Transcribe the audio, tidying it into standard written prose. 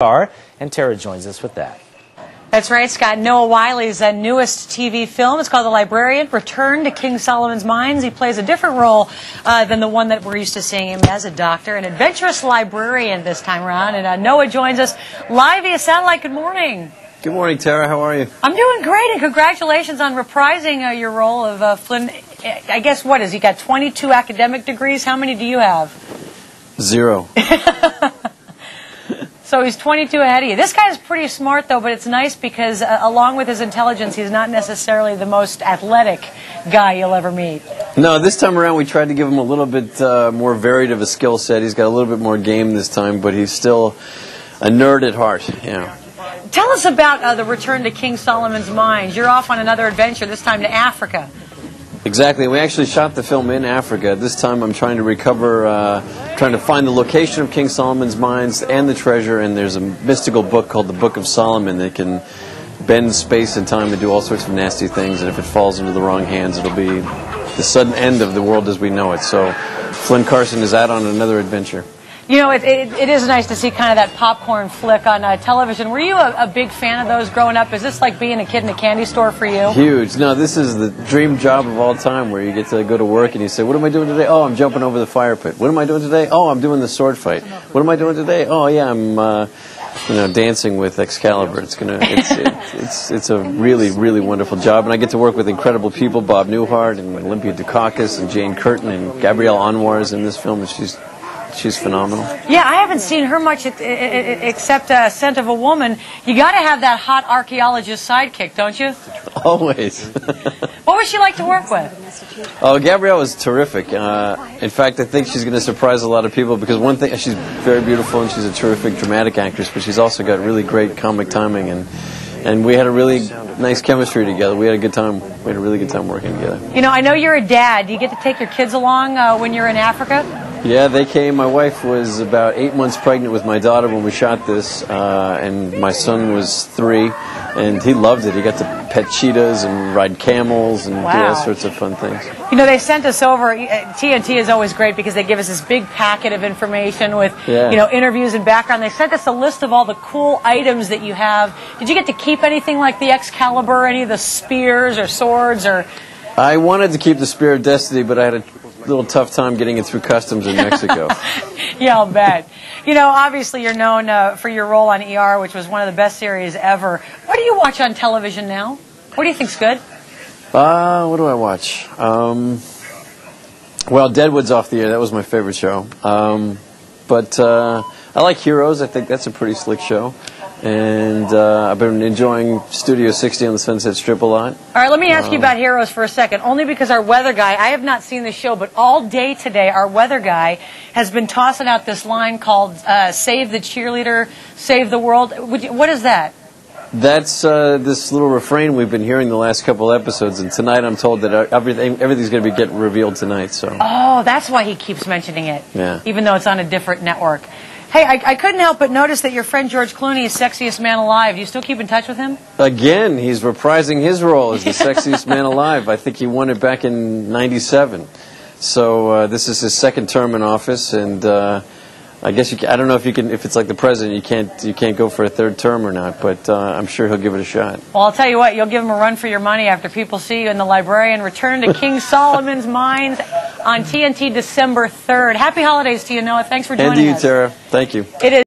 And Tara joins us with that. That's right, Scott. Noah Wyle's newest TV film. It's called The Librarian, Return to King Solomon's Mines. He plays a different role than the one that we're used to seeing him as a doctor, an adventurous librarian this time around. And Noah joins us live via satellite. Good morning. Good morning, Tara. How are you? I'm doing great, and congratulations on reprising your role of Flynn. I guess, what is he got 22 academic degrees? How many do you have? 0. So he's 22 ahead of you. This guy's pretty smart, though, but it's nice because along with his intelligence, he's not necessarily the most athletic guy you'll ever meet. No, this time around we tried to give him a little bit more varied of a skill set. He's got a little bit more game this time, but he's still a nerd at heart. Yeah. Tell us about the return to King Solomon's Mines. You're off on another adventure, this time to Africa. Exactly. We actually shot the film in Africa. This time I'm trying to recover, trying to find the location of King Solomon's mines and the treasure, and there's a mystical book called the Book of Solomon that can bend space and time and do all sorts of nasty things, and if it falls into the wrong hands, it'll be the sudden end of the world as we know it. So Flynn Carson is out on another adventure. You know, it is nice to see kind of that popcorn flick on television. Were you a big fan of those growing up? Is this like being a kid in a candy store for you? Huge. No, this is the dream job of all time, where you get to go to work and you say, what am I doing today? Oh, I'm jumping over the fire pit. What am I doing today? Oh, I'm doing the sword fight. What am I doing today? Oh, yeah, I'm dancing with Excalibur. It's a really, really wonderful job, and I get to work with incredible people, Bob Newhart and Olympia Dukakis and Jane Curtin, and Gabrielle Anwar is in this film, and she's phenomenal. Yeah, I haven't seen her much except Scent of a Woman. You got to have that hot archaeologist sidekick, don't you? Always. What was she like to work with? Oh, Gabrielle was terrific. In fact, I think she's going to surprise a lot of people, because one thing, she's very beautiful and she's a terrific dramatic actress, but she's also got really great comic timing, and we had a really nice chemistry together. We had a good time. We had a really good time working together. You know, I know you're a dad. Do you get to take your kids along when you're in Africa? Yeah, they came. My wife was about 8 months pregnant with my daughter when we shot this, and my son was 3, and he loved it. He got to pet cheetahs and ride camels and do all sorts of fun things. You know, they sent us over. TNT is always great because they give us this big packet of information with, interviews and background. They sent us a list of all the cool items that you have. Did you get to keep anything like the Excalibur, any of the spears or swords? Or? I wanted to keep the Spear of Destiny, but I had a little tough time getting it through customs in Mexico. Yeah, I'll bet. You know, obviously you're known for your role on ER, which was one of the best series ever. What do you watch on television now? What do you think's good? What do I watch? Well, Deadwood's off the air. That was my favorite show. But I like Heroes. I think that's a pretty slick show. And I've been enjoying Studio 60 on the Sunset Strip a lot. All right, let me ask you about Heroes for a second, only because our weather guy, I have not seen the show, but all day today our weather guy has been tossing out this line called Save the Cheerleader, Save the World. What is that? That's this little refrain we've been hearing the last couple episodes, and tonight I'm told that everything's going to be getting revealed tonight. So. Oh, that's why he keeps mentioning it, even though it's on a different network. Hey, I couldn't help but notice that your friend George Clooney is Sexiest Man Alive. Do you still keep in touch with him? Again, he's reprising his role as the Sexiest Man Alive. I think he won it back in '97. So this is his second term in office, and I guess I don't know if it's like the president, you can't go for a third term or not, but I'm sure he'll give it a shot. Well, I'll tell you what, you'll give him a run for your money after people see you in The Librarian. Return to King Solomon's Mines on TNT December 3rd. Happy holidays to you, Noah. Thanks for joining us. And to you, Tara. Thank you. It is.